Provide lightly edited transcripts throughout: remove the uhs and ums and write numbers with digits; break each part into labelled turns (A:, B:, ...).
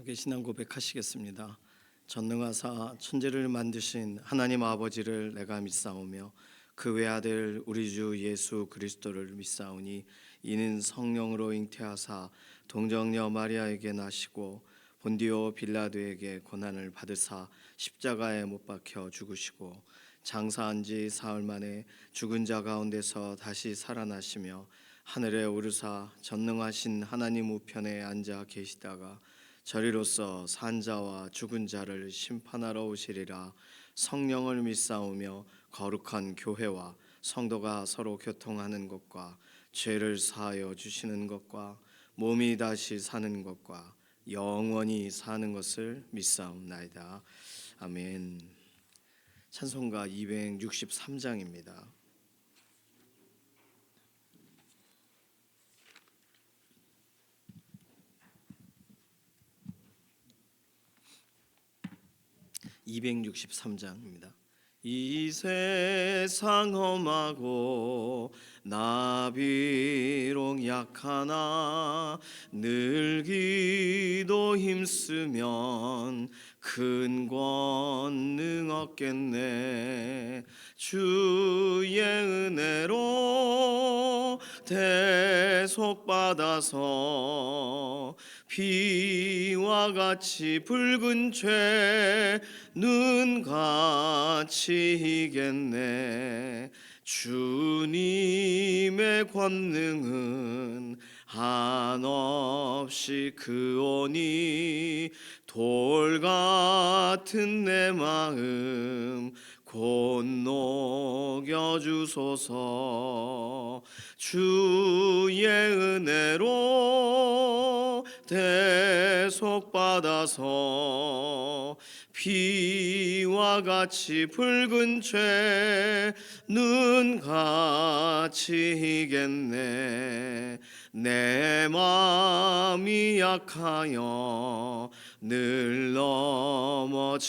A: 간절하게 신앙 고백하시겠습니다. 전능하사 천지를 만드신 하나님 아버지를 내가 믿사오며 그 외아들 우리 주 예수 그리스도를 믿사오니 이는 성령으로 잉태하사 동정녀 마리아에게 나시고 본디오 빌라도에게 고난을 받으사 십자가에 못 박혀 죽으시고 장사한 지 사흘 만에 죽은 자 가운데서 다시 살아나시며 하늘에 오르사 전능하신 하나님 우편에 앉아 계시다가 저리로서 산 자와 죽은 자를 심판하러 오시리라. 성령을 믿사오며 거룩한 교회와 성도가 서로 교통하는 것과 죄를 사하여 주시는 것과 몸이 다시 사는 것과 영원히 사는 것을 믿사옵나이다. 아멘. 찬송가 263장입니다. 263장입니다. 이 세상 험하고 나 비록 약하나 늘 기도 힘쓰면 큰 권능 얻겠네. 주의 은혜로 대속받아서 비와 같이 붉은 죄 눈같이 이겠네. 주님의 권능은 한없이 크오니 돌 같은 내 마음 곧 녹여주소서. 주의 은혜로 대속받아서 비와 같이 붉은 죄 눈같이 이겠네. 내 마음이 약하여 늘 넘어지오니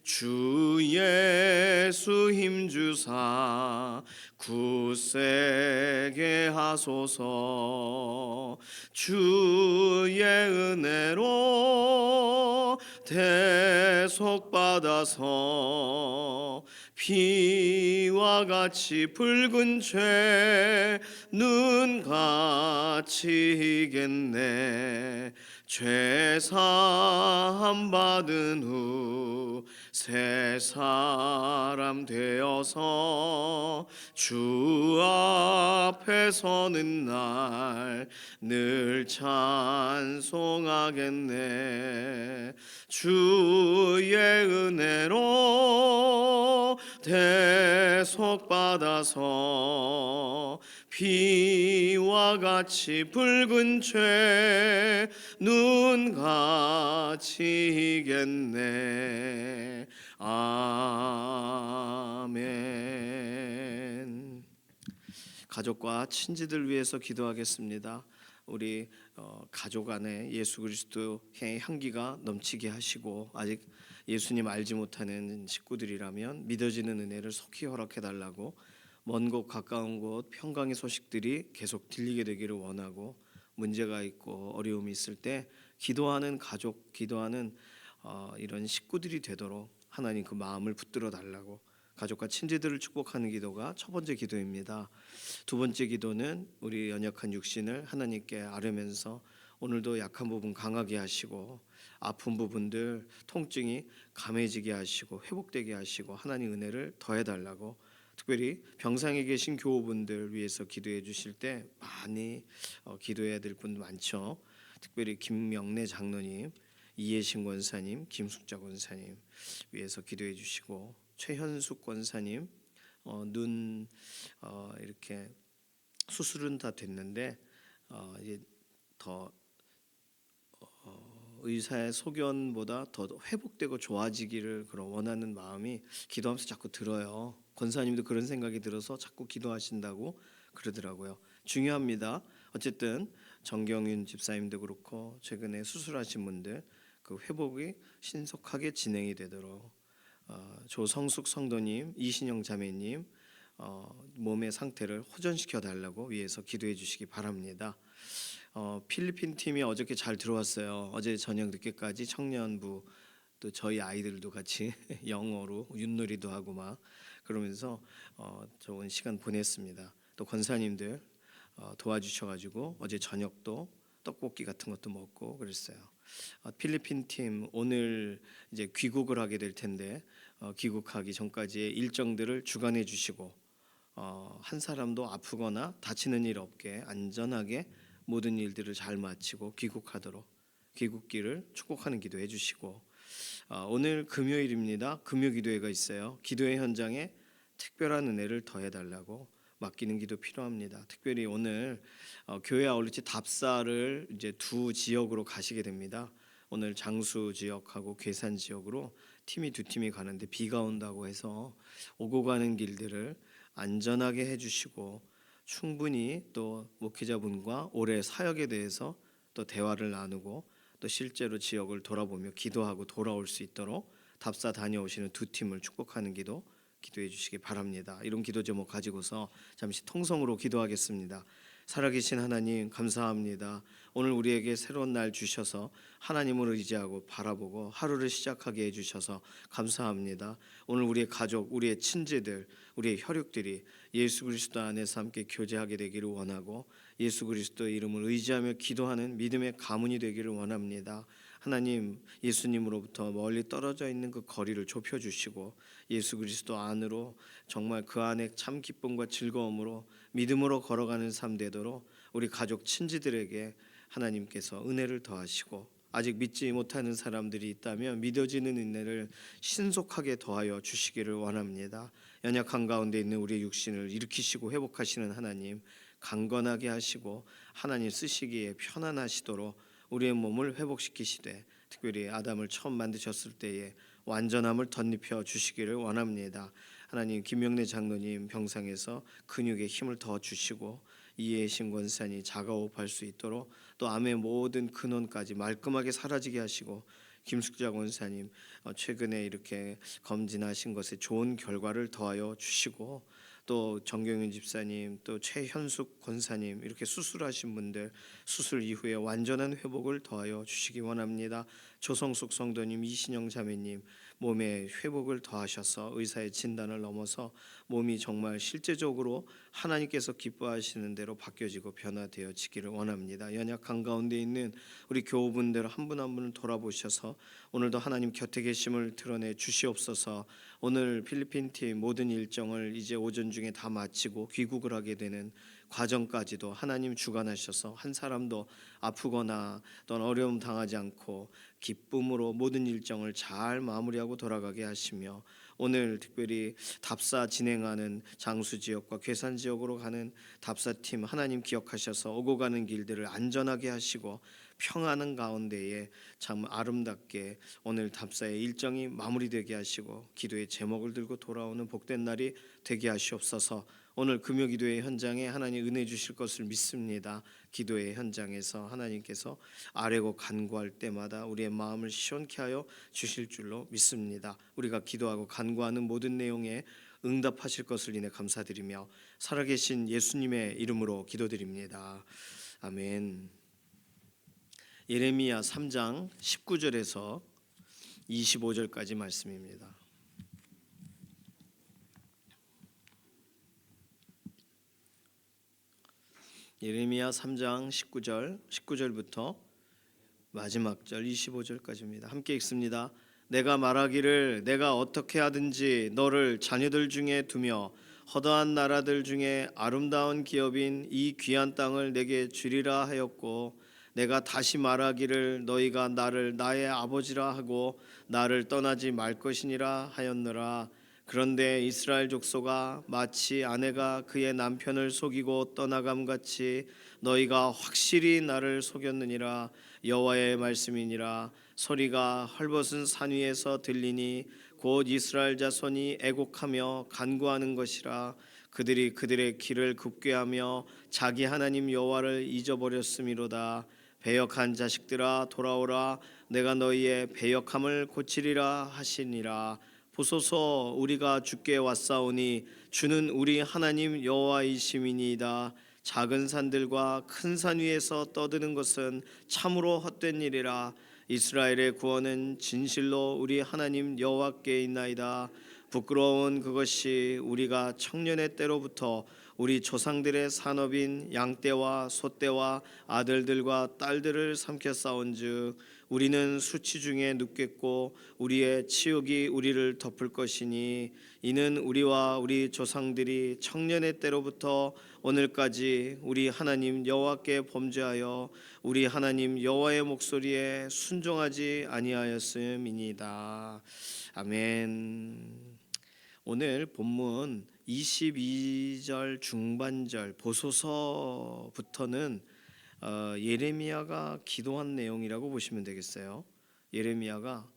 A: 주 예수 힘주사 굳세게 하소서. 주의 은혜로 대속받아서 피와 같이 붉은 죄 눈같이 이겠네. 죄 사함 받은 후 새 사람 되어서 주 앞에 서는 날 늘 찬송하겠네. 주의 은혜로 대속받아서 피와 같이 붉은 죄 눈같이 이겠네. 아멘. 가족과 친지들 위해서 기도하겠습니다. 우리 가족 안에 예수 그리스도의 향기가 넘치게 하시고 아직 예수님 알지 못하는 식구들이라면 믿어지는 은혜를 속히 허락해 달라고, 먼 곳 가까운 곳 평강의 소식들이 계속 들리게 되기를 원하고, 문제가 있고 어려움이 있을 때 기도하는 가족, 기도하는 이런 식구들이 되도록 하나님 그 마음을 붙들어 달라고, 가족과 친지들을 축복하는 기도가 첫 번째 기도입니다. 두 번째 기도는 우리 연약한 육신을 하나님께 아뢰면서 오늘도 약한 부분 강하게 하시고 아픈 부분들 통증이 감해지게 하시고 회복되게 하시고 하나님 은혜를 더해 달라고, 특별히 병상에 계신 교우분들 위해서 기도해 주실 때 많이 기도해야 될 분 많죠. 특별히 김명래 장로님, 이예신 권사님, 김숙자 권사님 위해서 기도해 주시고, 최현숙 권사님 눈 이렇게 수술은 다 됐는데 이제 더 의사의 소견보다 더 회복되고 좋아지기를 그런 원하는 마음이 기도하면서 자꾸 들어요. 권사님도 그런 생각이 들어서 자꾸 기도하신다고 그러더라고요. 중요합니다. 어쨌든 정경윤 집사님도 그렇고 최근에 수술하신 분들 그 회복이 신속하게 진행이 되도록, 조성숙 성도님, 이신영 자매님 몸의 상태를 호전시켜 달라고 위해서 기도해 주시기 바랍니다. 필리핀 팀이 어저께 잘 들어왔어요. 어제 저녁 늦게까지 청년부 또 저희 아이들도 같이 영어로 윷놀이도 하고 막 그러면서 좋은 시간 보냈습니다. 또 권사님들 도와주셔가지고 어제 저녁도 떡볶이 같은 것도 먹고 그랬어요. 필리핀 팀 오늘 이제 귀국을 하게 될 텐데 귀국하기 전까지의 일정들을 주관해 주시고 한 사람도 아프거나 다치는 일 없게 안전하게 모든 일들을 잘 마치고 귀국하도록 귀국길을 축복하는 기도해 주시고 오늘 금요일입니다. 금요기도회가 있어요. 기도회 현장에 특별한 은혜를 더해달라고 맡기는 기도 필요합니다. 특별히 오늘 교회 아울리치 답사를 이제 두 지역으로 가시게 됩니다. 오늘 장수 지역하고 괴산 지역으로 두 팀이 가는데 비가 온다고 해서 오고 가는 길들을 안전하게 해주시고 충분히 또 목회자분과 올해 사역에 대해서 또 대화를 나누고 또 실제로 지역을 돌아보며 기도하고 돌아올 수 있도록 답사 다녀오시는 두 팀을 축복하는 기도 기도해 주시기 바랍니다. 이런 기도 제목 가지고서 잠시 통성으로 기도하겠습니다. 살아계신 하나님 감사합니다. 오늘 우리에게 새로운 날 주셔서 하나님을 의지하고 바라보고 하루를 시작하게 해주셔서 감사합니다. 오늘 우리의 가족, 우리의 친지들, 우리의 혈육들이 예수 그리스도 안에서 함께 교제하게 되기를 원하고 예수 그리스도의 이름을 의지하며 기도하는 믿음의 가문이 되기를 원합니다. 하나님, 예수님으로부터 멀리 떨어져 있는 그 거리를 좁혀주시고 예수 그리스도 안으로 정말 그 안에 참 기쁨과 즐거움으로 믿음으로 걸어가는 삶 되도록 우리 가족 친지들에게 하나님께서 은혜를 더하시고 아직 믿지 못하는 사람들이 있다면 믿어지는 은혜를 신속하게 더하여 주시기를 원합니다. 연약한 가운데 있는 우리의 육신을 일으키시고 회복하시는 하나님, 강건하게 하시고 하나님 쓰시기에 편안하시도록 우리의 몸을 회복시키시되 특별히 아담을 처음 만드셨을 때에 완전함을 덧입혀 주시기를 원합니다. 하나님, 김명래 장로님 병상에서 근육에 힘을 더 주시고 이해신 권사님 자가호흡할 수 있도록 또 암의 모든 근원까지 말끔하게 사라지게 하시고 김숙자 권사님 최근에 이렇게 검진하신 것에 좋은 결과를 더하여 주시고 또 정경윤 집사님 또 최현숙 권사님 이렇게 수술하신 분들 수술 이후에 완전한 회복을 더하여 주시기 원합니다. 조성숙 성도님, 이신영 자매님 몸에 회복을 더하셔서 의사의 진단을 넘어서 몸이 정말 실제적으로 하나님께서 기뻐하시는 대로 바뀌어지고 변화되어지기를 원합니다. 연약한 가운데 있는 우리 교우분들 한 분 한 분을 돌아보셔서 오늘도 하나님 곁에 계심을 드러내 주시옵소서. 오늘 필리핀 팀 모든 일정을 이제 오전 중에 다 마치고 귀국을 하게 되는 과정까지도 하나님 주관하셔서 한 사람도 아프거나 또는 어려움 당하지 않고 기쁨으로 모든 일정을 잘 마무리하고 돌아가게 하시며 오늘 특별히 답사 진행하는 장수 지역과 괴산 지역으로 가는 답사팀 하나님 기억하셔서 오고 가는 길들을 안전하게 하시고 평안한 가운데에 참 아름답게 오늘 답사의 일정이 마무리되게 하시고 기도의 제목을 들고 돌아오는 복된 날이 되게 하시옵소서. 오늘 금요기도의 현장에 하나님 은혜 주실 것을 믿습니다. 기도의 현장에서 하나님께서 아뢰고 간구할 때마다 우리의 마음을 시원케 하여 주실 줄로 믿습니다. 우리가 기도하고 간구하는 모든 내용에 응답하실 것을 인해 감사드리며 살아계신 예수님의 이름으로 기도드립니다. 아멘. 예레미야 3장 19절에서 25절까지 말씀입니다. 예레미야 3장 19절부터 마지막 절 25절까지입니다. 함께 읽습니다. 내가 말하기를 내가 어떻게 하든지 너를 자녀들 중에 두며 허다한 나라들 중에 아름다운 기업인 이 귀한 땅을 내게 주리라 하였고 내가 다시 말하기를 너희가 나를 나의 아버지라 하고 나를 떠나지 말 것이니라 하였느라. 그런데 이스라엘 족속아 마치 아내가 그의 남편을 속이고 떠나감같이 너희가 확실히 나를 속였느니라. 여호와의 말씀이니라. 소리가 헐벗은 산 위에서 들리니 곧 이스라엘 자손이 애곡하며 간구하는 것이라. 그들이 그들의 길을 굽게 하며 자기 하나님 여호와를 잊어버렸음이로다. 배역한 자식들아 돌아오라. 내가 너희의 배역함을 고치리라 하시니라. 보소서 우리가 주께 왔사오니 주는 우리 하나님 여호와이심이니이다. 작은 산들과 큰 산 위에서 떠드는 것은 참으로 헛된 일이라. 이스라엘의 구원은 진실로 우리 하나님 여호와께 있나이다. 부끄러운 그것이 우리가 청년의 때로부터 우리 조상들의 산업인 양떼와 소떼와 아들들과 딸들을 삼켜 싸운즉 우리는 수치 중에 눕겠고 우리의 치욕이 우리를 덮을 것이니 이는 우리와 우리 조상들이 청년의 때로부터 오늘까지 우리 하나님 여호와께 범죄하여 우리 하나님 여호와의 목소리에 순종하지 아니하였음이니이다. 아멘. 오늘 본문 22절 중반절 보소서부터는 예레미야가 기도한 내용이라고 보시면 되겠어요. 예레미야가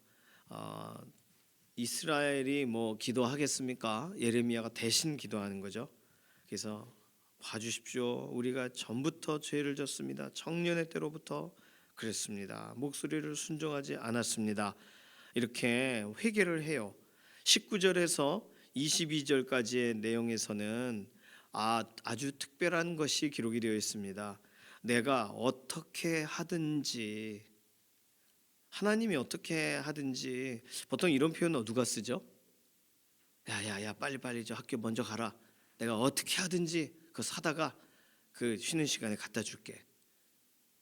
A: 이스라엘이 뭐 기도하겠습니까? 예레미야가 대신 기도하는 거죠. 그래서 봐주십시오. 우리가 전부터 죄를 졌습니다. 청년의 때로부터 그랬습니다. 목소리를 순종하지 않았습니다. 이렇게 회개를 해요. 19절에서 22절까지의 내용에서는 아주 특별한 것이 기록이 되어 있습니다. 내가 어떻게 하든지, 하나님이 어떻게 하든지. 보통 이런 표현은 누가 쓰죠? 야야야 빨리빨리 저 학교 먼저 가라. 내가 어떻게 하든지 그 사다가 그 쉬는 시간에 갖다 줄게.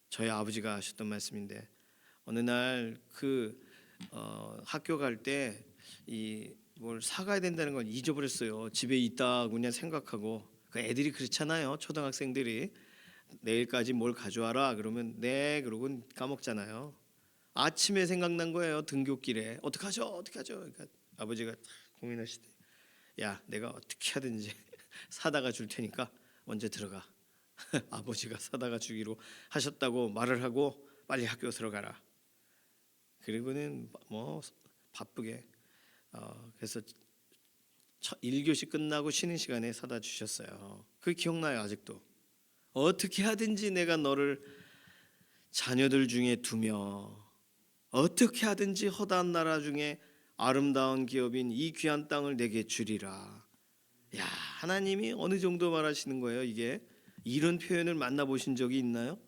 A: 저희 아버지가 하셨던 말씀인데 어느 날 그 학교 갈 때 뭘 사가야 된다는 걸 잊어버렸어요. 집에 있다고 그냥 생각하고. 그 애들이 그렇잖아요. 초등학생들이 내일까지 뭘 가져와라 그러면 네 그러고 까먹잖아요. 아침에 생각난 거예요. 등굣길에 어떡하죠? 그러니까 아버지가 고민하시대. 야 내가 어떻게 하든지 사다가 줄 테니까 먼저 들어가. 아버지가 사다가 주기로 하셨다고 말을 하고 빨리 학교 들어가라. 그리고는 뭐 바쁘게 그래서 1교시 끝나고 쉬는 시간에 사다 주셨어요. 그게 기억나요. 아직도. 어떻게 하든지 내가 너를 자녀들 중에 두며 어떻게 하든지 허다한 나라 중에 아름다운 기업인 이 귀한 땅을 내게 주리라. 야, 하나님이 어느 정도 말하시는 거예요. 이게 이런 표현을 만나보신 적이 있나요?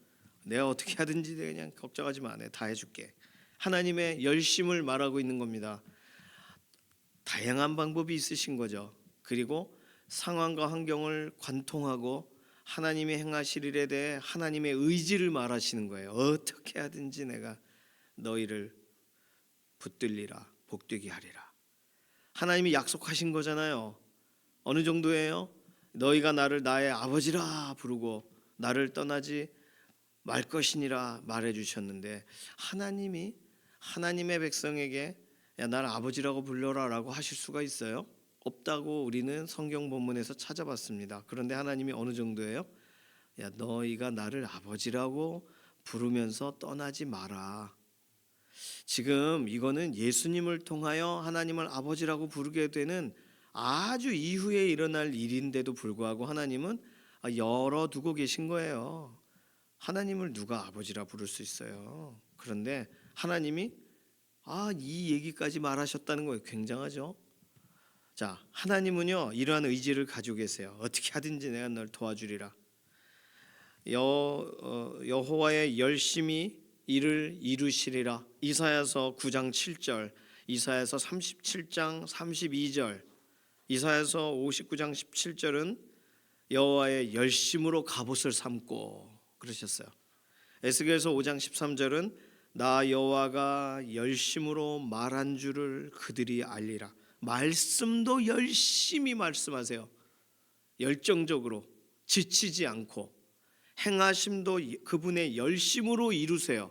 A: 내가 어떻게 하든지 그냥 걱정하지 마. 내가 다 해줄게. 하나님의 열심을 말하고 있는 겁니다. 다양한 방법이 있으신 거죠. 그리고 상황과 환경을 관통하고 하나님이 행하실 일에 대해 하나님의 의지를 말하시는 거예요. 어떻게 하든지 내가 너희를 붙들리라, 복되게 하리라. 하나님이 약속하신 거잖아요. 어느 정도예요? 너희가 나를 나의 아버지라 부르고 나를 떠나지 말 것이니라 말해 주셨는데 하나님이 하나님의 백성에게 야 나를 아버지라고 불러라라고 하실 수가 있어요? 없다고 우리는 성경 본문에서 찾아봤습니다. 그런데 하나님이 어느 정도예요? 야 너희가 나를 아버지라고 부르면서 떠나지 마라. 지금 이거는 예수님을 통하여 하나님을 아버지라고 부르게 되는 아주 이후에 일어날 일인데도 불구하고 하나님은 열어두고 계신 거예요. 하나님을 누가 아버지라 부를 수 있어요? 그런데 하나님이 이 얘기까지 말하셨다는 거예요. 굉장하죠. 자, 하나님은요 이러한 의지를 가지고 계세요. 어떻게 하든지 내가 널 도와주리라. 여호와의 열심히 이를 이루시리라. 이사야서 9장 7절, 이사야서 37장 32절, 이사야서 59장 17절은 여호와의 열심으로 갑옷을 삼고 그러셨어요. 에스겔서 5장 13절은 나 여호와가 열심으로 말한 줄을 그들이 알리라. 말씀도 열심히 말씀하세요. 열정적으로 지치지 않고 행하심도 그분의 열심으로 이루세요.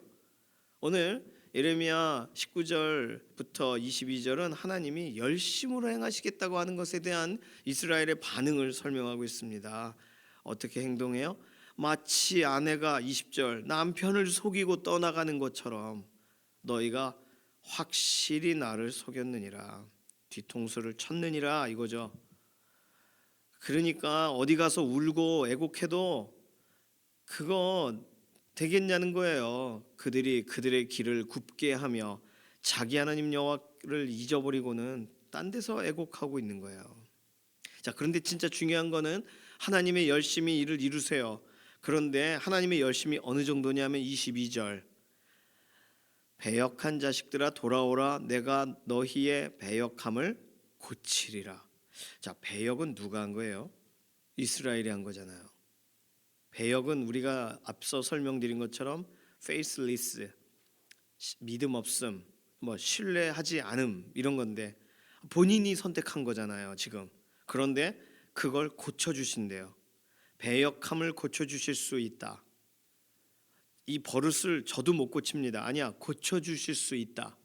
A: 오늘 예레미야 19절부터 22절은 하나님이 열심으로 행하시겠다고 하는 것에 대한 이스라엘의 반응을 설명하고 있습니다. 어떻게 행동해요? 마치 아내가 20절 남편을 속이고 떠나가는 것처럼 너희가 확실히 나를 속였느니라. 뒤통수를 쳤느니라 이거죠. 그러니까 어디 가서 울고 애곡해도 그거 되겠냐는 거예요. 그들이 그들의 길을 굽게 하며 자기 하나님 여호와를 잊어버리고는 딴 데서 애곡하고 있는 거예요. 자, 그런데 진짜 중요한 거는 하나님의 열심히 일을 이루세요. 그런데 하나님의 열심이 어느 정도냐면 22절, 배역한 자식들아 돌아오라, 내가 너희의 배역함을 고치리라. 자, 배역은 누가 한 거예요? 이스라엘이 한 거잖아요. 배역은 우리가 앞서 설명드린 것처럼 faithless, 믿음 없음, 뭐 신뢰하지 않음, 이런 건데 본인이 선택한 거잖아요 지금. 그런데 그걸 고쳐주신대요. 배역함을 고쳐주실 수 있다. 이 버릇을 저도 못 고칩니다. 아니야, 고쳐주실 수 있다.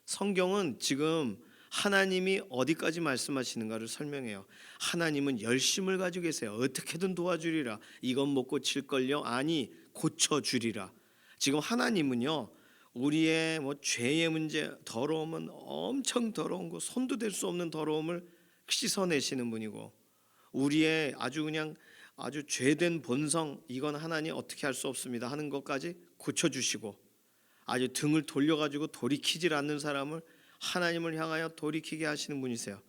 A: 성경은 지금 하나님이 어디까지 말씀하시는가를 설명해요. 하나님은 열심을 가지고 계세요. 어떻게든 도와주리라. 이건 못 고칠걸요? 아니, 고쳐주리라. 지금 하나님은요, 우리의 뭐 죄의 문제, 더러움은 엄청 더러운 거, 손도 댈 수 없는 더러움을 씻어내시는 분이고, 우리의 아주 죄된 본성, 이건 하나님 어떻게 할 수 없습니다 하는 것까지 고쳐주시고, 아주 등을 돌려가지고 돌이키질 않는 사람을 하나님을 향하여 돌이키게 하시는 분이세요.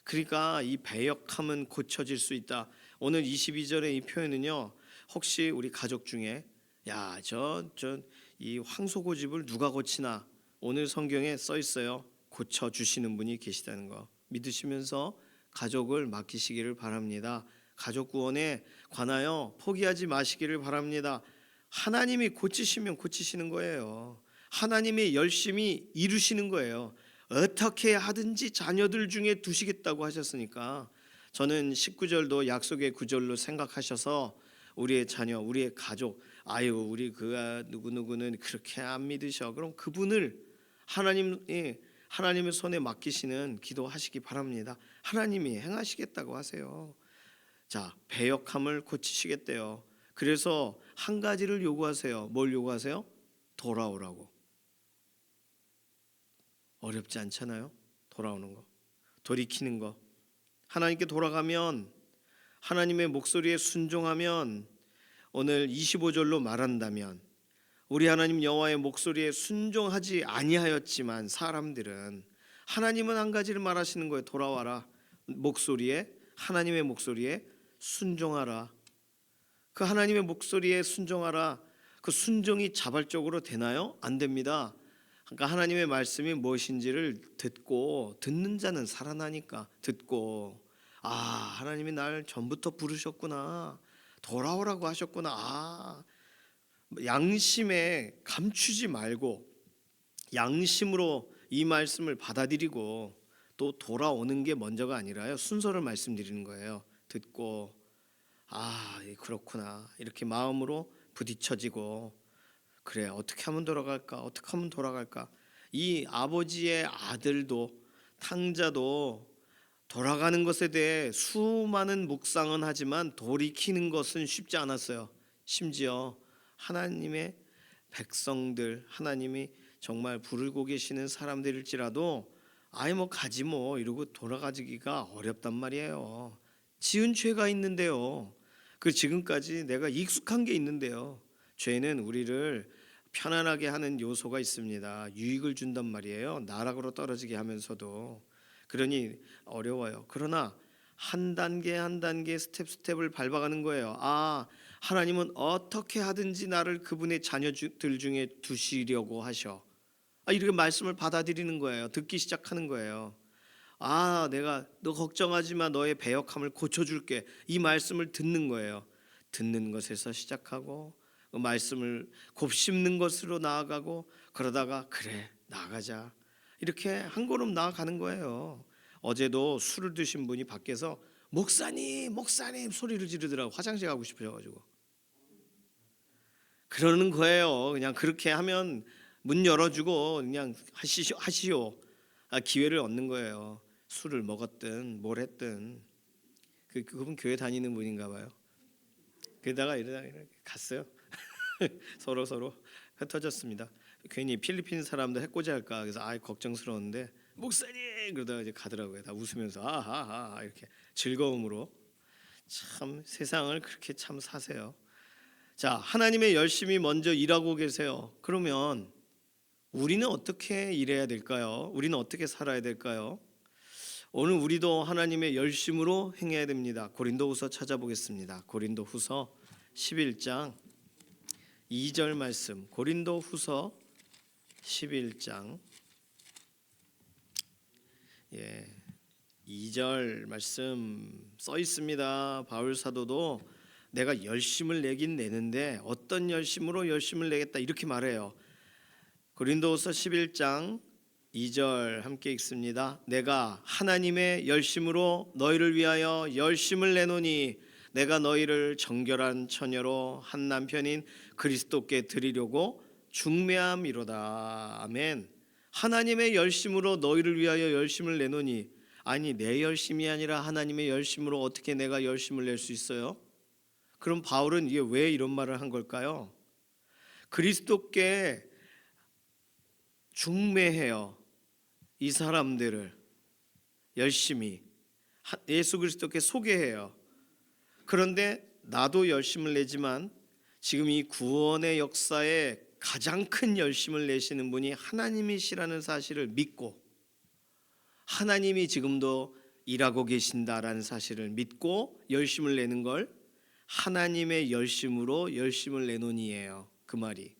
A: 그러니까 이 배역함은 고쳐질 수 있다. 오늘 22절의 이 표현은요, 혹시 우리 가족 중에 야, 이 황소고집을 누가 고치나, 오늘 성경에 써 있어요. 고쳐주시는 분이 계시다는 거 믿으시면서 가족을 맡기시기를 바랍니다. 가족 구원에 관하여 포기하지 마시기를 바랍니다. 하나님이 고치시면 고치시는 거예요. 하나님이 열심히 이루시는 거예요. 어떻게 하든지 자녀들 중에 두시겠다고 하셨으니까, 저는 19절도 약속의 구절로 생각하셔서 우리의 자녀, 우리의 가족, 아유 우리 그가 누구누구는 그렇게 안 믿으셔, 그럼 그분을 하나님의 손에 맡기시는 기도하시기 바랍니다. 하나님이 행하시겠다고 하세요. 자, 배역함을 고치시겠대요. 그래서 한 가지를 요구하세요. 뭘 요구하세요? 돌아오라고. 어렵지 않잖아요. 돌아오는 거, 돌이키는 거. 하나님께 돌아가면, 하나님의 목소리에 순종하면, 오늘 25절로 말한다면 우리 하나님 여호와의 목소리에 순종하지 아니하였지만 사람들은, 하나님은 한 가지를 말하시는 거예요. 돌아와라. 하나님의 목소리에 순종하라. 그 하나님의 목소리에 순종하라. 그 순종이 자발적으로 되나요? 안 됩니다. 그러니까 하나님의 말씀이 무엇인지를 듣고, 듣는 자는 살아나니까 듣고, 아, 하나님이 날 전부터 부르셨구나, 돌아오라고 하셨구나. 양심에 감추지 말고 양심으로 이 말씀을 받아들이고 또 돌아오는 게 먼저가 아니라요, 순서를 말씀드리는 거예요. 듣고, 아, 그렇구나, 이렇게 마음으로 부딪혀지고, 그래, 어떻게 하면 돌아갈까, 어떻게 하면 돌아갈까. 이 아버지의 아들도, 탕자도 돌아가는 것에 대해 수많은 묵상은 하지만 돌이키는 것은 쉽지 않았어요. 심지어 하나님의 백성들, 하나님이 정말 부르고 계시는 사람들일지라도 아이 뭐 가지 뭐 이러고 돌아가기가 어렵단 말이에요. 지은 죄가 있는데요. 그 지금까지 내가 익숙한 게 있는데요. 죄는 우리를 편안하게 하는 요소가 있습니다. 유익을 준단 말이에요. 나락으로 떨어지게 하면서도. 그러니 어려워요. 그러나 한 단계 한 단계 스텝을 밟아가는 거예요. 아, 하나님은 어떻게 하든지 나를 그분의 자녀들 중에 두시려고 하셔. 이렇게 말씀을 받아들이는 거예요. 듣기 시작하는 거예요. 아, 내가 너 걱정하지 마, 너의 배역함을 고쳐줄게. 이 말씀을 듣는 거예요. 듣는 것에서 시작하고 그 말씀을 곱씹는 것으로 나아가고, 그러다가 그래 나가자, 이렇게 한 걸음 나아가는 거예요. 어제도 술을 드신 분이 밖에서 목사님 소리를 지르더라고. 화장실 가고 싶으셔가지고. 그러는 거예요. 그냥 그렇게 하면 문 열어주고 그냥 하시오. 기회를 얻는 거예요. 술을 먹었든 뭘 했든. 그분 교회 다니는 분인가 봐요. 그러다가 이렇게 갔어요. 서로 흩어졌습니다. 괜히 필리핀 사람들 해코지 할까 그래서 걱정스러웠는데, 목사님 그러다가 이제 가더라고요. 다 웃으면서 아하하 이렇게 즐거움으로. 참 세상을 그렇게 참 사세요. 자, 하나님의 열심히 먼저 일하고 계세요. 그러면 우리는 어떻게 일해야 될까요? 우리는 어떻게 살아야 될까요? 오늘 우리도 하나님의 열심으로 행해야 됩니다. 고린도후서 찾아보겠습니다. 고린도후서 11장 2절 말씀. 고린도후서 11장 2절 말씀 써 있습니다. 바울 사도도 내가 열심을 내긴 내는데 어떤 열심으로 열심을 내겠다 이렇게 말해요. 고린도후서 11장 2절 함께 읽습니다. 내가 하나님의 열심으로 너희를 위하여 열심을 내노니 내가 너희를 정결한 처녀로 한 남편인 그리스도께 드리려고 중매함이로다. 아멘. 하나님의 열심으로 너희를 위하여 열심을 내노니, 아니 내 열심이 아니라 하나님의 열심으로 어떻게 내가 열심을 낼 수 있어요? 그럼 바울은 이게 왜 이런 말을 한 걸까요? 그리스도께 중매해요. 이 사람들을 열심히 예수 그리스도께 소개해요. 그런데 나도 열심을 내지만 지금 이 구원의 역사에 가장 큰 열심을 내시는 분이 하나님이시라는 사실을 믿고, 하나님이 지금도 일하고 계신다라는 사실을 믿고 열심을 내는 걸 하나님의 열심으로 열심을 내노니예요. 그 말이.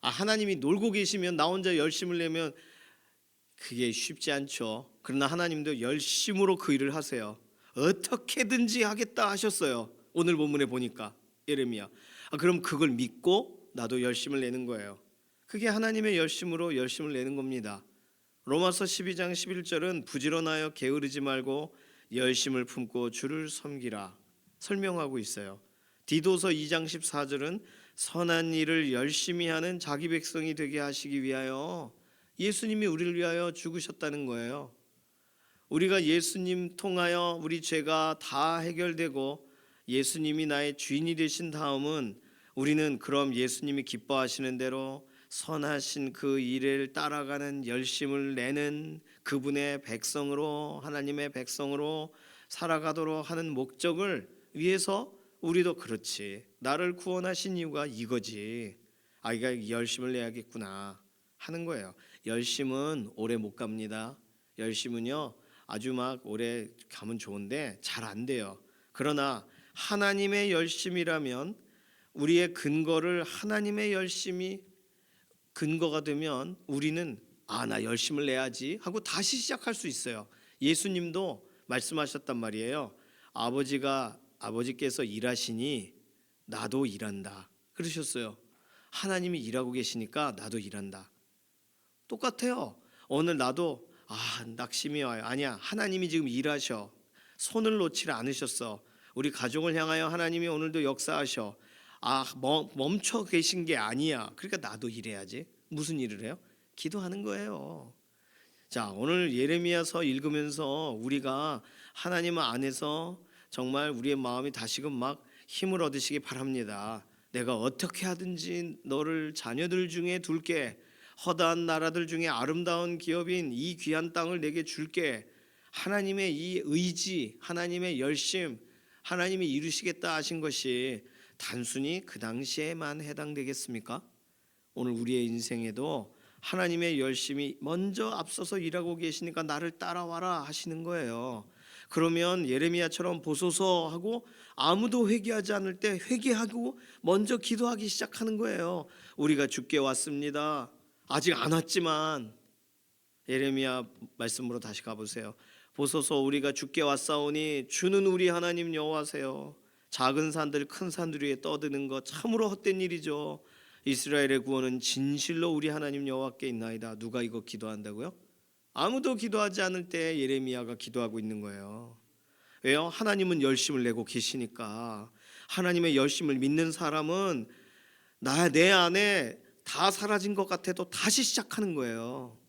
A: 하나님이 놀고 계시면 나 혼자 열심을 내면 그게 쉽지 않죠. 그러나 하나님도 열심으로 그 일을 하세요. 어떻게든지 하겠다 하셨어요. 오늘 본문에 보니까 예레미야. 그럼 그걸 믿고 나도 열심을 내는 거예요. 그게 하나님의 열심으로 열심을 내는 겁니다. 로마서 12장 11절은 부지런하여 게으르지 말고 열심을 품고 주를 섬기라 설명하고 있어요. 디도서 2장 14절은 선한 일을 열심히 하는 자기 백성이 되게 하시기 위하여 예수님이 우리를 위하여 죽으셨다는 거예요. 우리가 예수님 통하여 우리 죄가 다 해결되고 예수님이 나의 주인이 되신 다음은 우리는 그럼 예수님이 기뻐하시는 대로 선하신 그 일을 따라가는 열심을 내는 그분의 백성으로, 하나님의 백성으로 살아가도록 하는 목적을 위해서 우리도 그렇지, 나를 구원하신 이유가 이거지, 이가 열심을 내야겠구나 하는 거예요. 열심은 오래 못 갑니다. 열심은요 아주 막 오래 가면 좋은데 잘 안 돼요. 그러나 하나님의 열심이라면 우리의 근거를 하나님의 열심이 근거가 되면 우리는 나 열심을 내야지 하고 다시 시작할 수 있어요. 예수님도 말씀하셨단 말이에요. 아버지께서 일하시니 나도 일한다 그러셨어요. 하나님이 일하고 계시니까 나도 일한다. 똑같아요. 오늘 나도 낙심이 와요. 아니야, 하나님이 지금 일하셔. 손을 놓지 않으셨어. 우리 가족을 향하여 하나님이 오늘도 역사하셔. 멈춰 계신 게 아니야. 그러니까 나도 일해야지. 무슨 일을 해요? 기도하는 거예요. 자, 오늘 예레미야서 읽으면서 우리가 하나님 안에서 정말 우리의 마음이 다시금 막 힘을 얻으시기 바랍니다. 내가 어떻게 하든지 너를 자녀들 중에 둘게. 허다한 나라들 중에 아름다운 기업인 이 귀한 땅을 내게 줄게. 하나님의 이 의지, 하나님의 열심, 하나님이 이루시겠다 하신 것이 단순히 그 당시에만 해당되겠습니까? 오늘 우리의 인생에도 하나님의 열심이 먼저 앞서서 일하고 계시니까 나를 따라와라 하시는 거예요. 그러면 예레미야처럼 보소서 하고 아무도 회개하지 않을 때 회개하고 먼저 기도하기 시작하는 거예요. 우리가 주께 왔습니다. 아직 안 왔지만, 예레미야 말씀으로 다시 가보세요. 보소서 우리가 주께 왔사오니 주는 우리 하나님 여호와세요. 작은 산들 큰 산들 위에 떠드는 것 참으로 헛된 일이죠. 이스라엘의 구원은 진실로 우리 하나님 여호와께 있나이다. 누가 이거 기도한다고요? 아무도 기도하지 않을 때 예레미야가 기도하고 있는 거예요. 왜요? 하나님은 열심을 내고 계시니까. 하나님의 열심을 믿는 사람은 내 안에 다 사라진 것 같아도 다시 시작하는 거예요.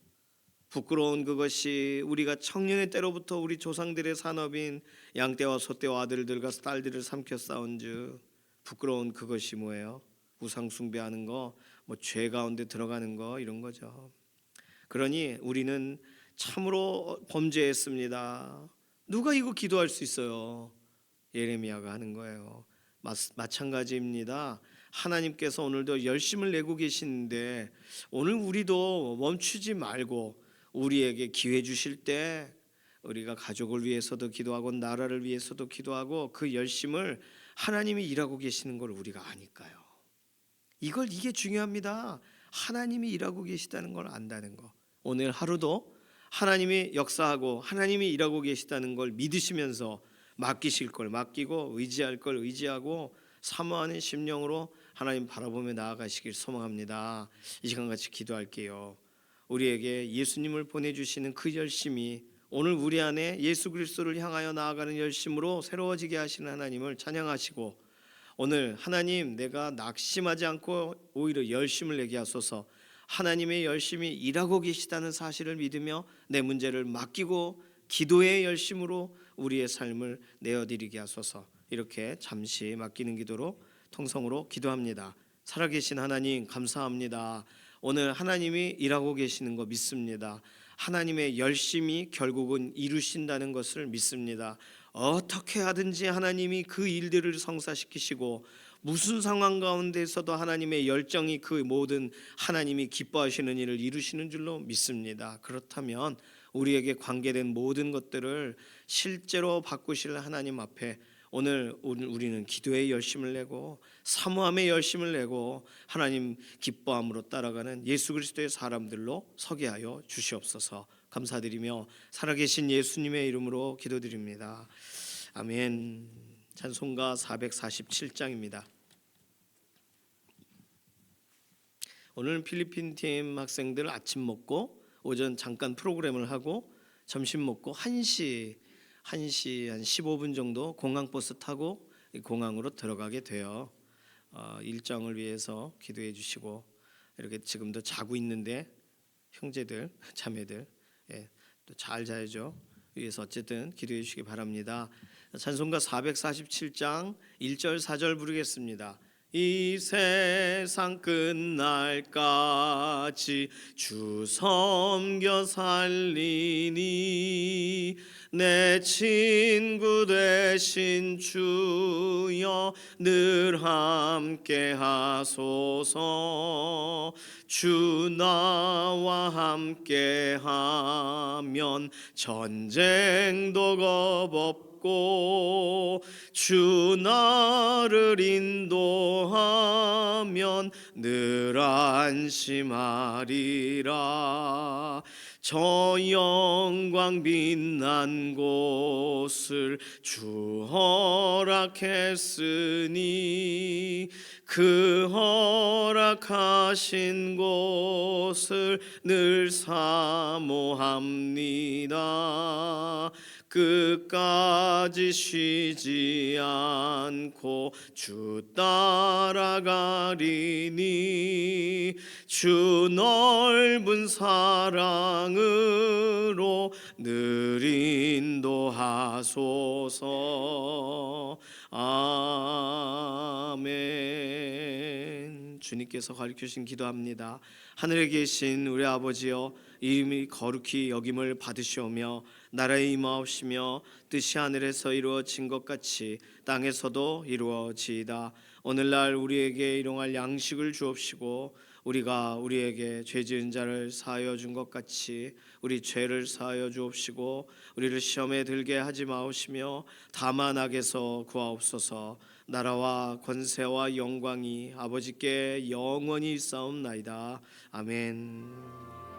A: 부끄러운 그것이 우리가 청년의 때로부터 우리 조상들의 산업인 양떼와 소떼와 아들들과 딸들을 삼켜 싸운즉, 부끄러운 그것이 뭐예요? 우상 숭배하는 거, 죄 가운데 들어가는 거, 이런 거죠. 그러니 우리는 참으로 범죄했습니다. 누가 이거 기도할 수 있어요? 예레미야가 하는 거예요. 마찬가지입니다. 하나님께서 오늘도 열심을 내고 계시는데 오늘 우리도 멈추지 말고 우리에게 기회 주실 때 우리가 가족을 위해서도 기도하고 나라를 위해서도 기도하고 그 열심을 하나님이 일하고 계시는 걸 우리가 아니까요. 이게 중요합니다. 하나님이 일하고 계시다는 걸 안다는 거. 오늘 하루도 하나님이 역사하고 하나님이 일하고 계시다는 걸 믿으시면서 맡기실 걸 맡기고 의지할 걸 의지하고 사모하는 심령으로 하나님 바라보며 나아가시길 소망합니다. 이 시간 같이 기도할게요. 우리에게 예수님을 보내주시는 그 열심이 오늘 우리 안에 예수 그리스도를 향하여 나아가는 열심으로 새로워지게 하시는 하나님을 찬양하시고, 오늘 하나님 내가 낙심하지 않고 오히려 열심을 내게 하소서. 하나님의 열심히 일하고 계시다는 사실을 믿으며 내 문제를 맡기고 기도의 열심으로 우리의 삶을 내어드리게 하소서. 이렇게 잠시 맡기는 기도로 통성으로 기도합니다. 살아계신 하나님 감사합니다. 오늘 하나님이 일하고 계시는 거 믿습니다. 하나님의 열심히 결국은 이루신다는 것을 믿습니다. 어떻게 하든지 하나님이 그 일들을 성사시키시고 무슨 상황 가운데서도 하나님의 열정이 그 모든 하나님이 기뻐하시는 일을 이루시는 줄로 믿습니다. 그렇다면 우리에게 관계된 모든 것들을 실제로 바꾸실 하나님 앞에 오늘 우리는 기도의 열심을 내고 사모함의 열심을 내고 하나님 기뻐함으로 따라가는 예수 그리스도의 사람들로 서게 하여 주시옵소서. 감사드리며 살아계신 예수님의 이름으로 기도드립니다. 아멘. 찬송가 447장입니다. 오늘 필리핀 팀 학생들 아침 먹고 오전 잠깐 프로그램을 하고 점심 먹고 1시 한 15분 정도 공항버스 타고 공항으로 들어가게 돼요. 일정을 위해서 기도해 주시고, 이렇게 지금도 자고 있는데 형제들 자매들 또 잘 자야죠. 위해서 어쨌든 기도해 주시기 바랍니다. 찬송가 447장 1절 4절 부르겠습니다. 이 세상 끝날까지 주 섬겨 살리니 내 친구 되신 주여 늘 함께 하소서. 주 나와 함께 하면 전쟁도 겁없고 주 나를 인도하면 늘 안심하리라. 저 영광 빛난 곳을 주 허락했으니 그 허락하신 곳을 늘 사모합니다. 끝까지 쉬지 않고 주 따라가리니 주 넓은 사랑으로 늘 인도하소서. 아멘. 주님께서 가르치신 기도합니다. 하늘에 계신 우리 아버지여, 이름이 거룩히 여김을 받으시오며 나라에 임하옵시며 뜻이 하늘에서 이루어진 것 같이 땅에서도 이루어지이다. 오늘날 우리에게 일용할 양식을 주옵시고 우리가 우리에게 죄 지은 자를 사하여 준 것 같이 우리 죄를 사하여 주옵시고 우리를 시험에 들게 하지 마옵시며 다만 악에서 구하옵소서. 나라와 권세와 영광이 아버지께 영원히 있사옵나이다. 아멘.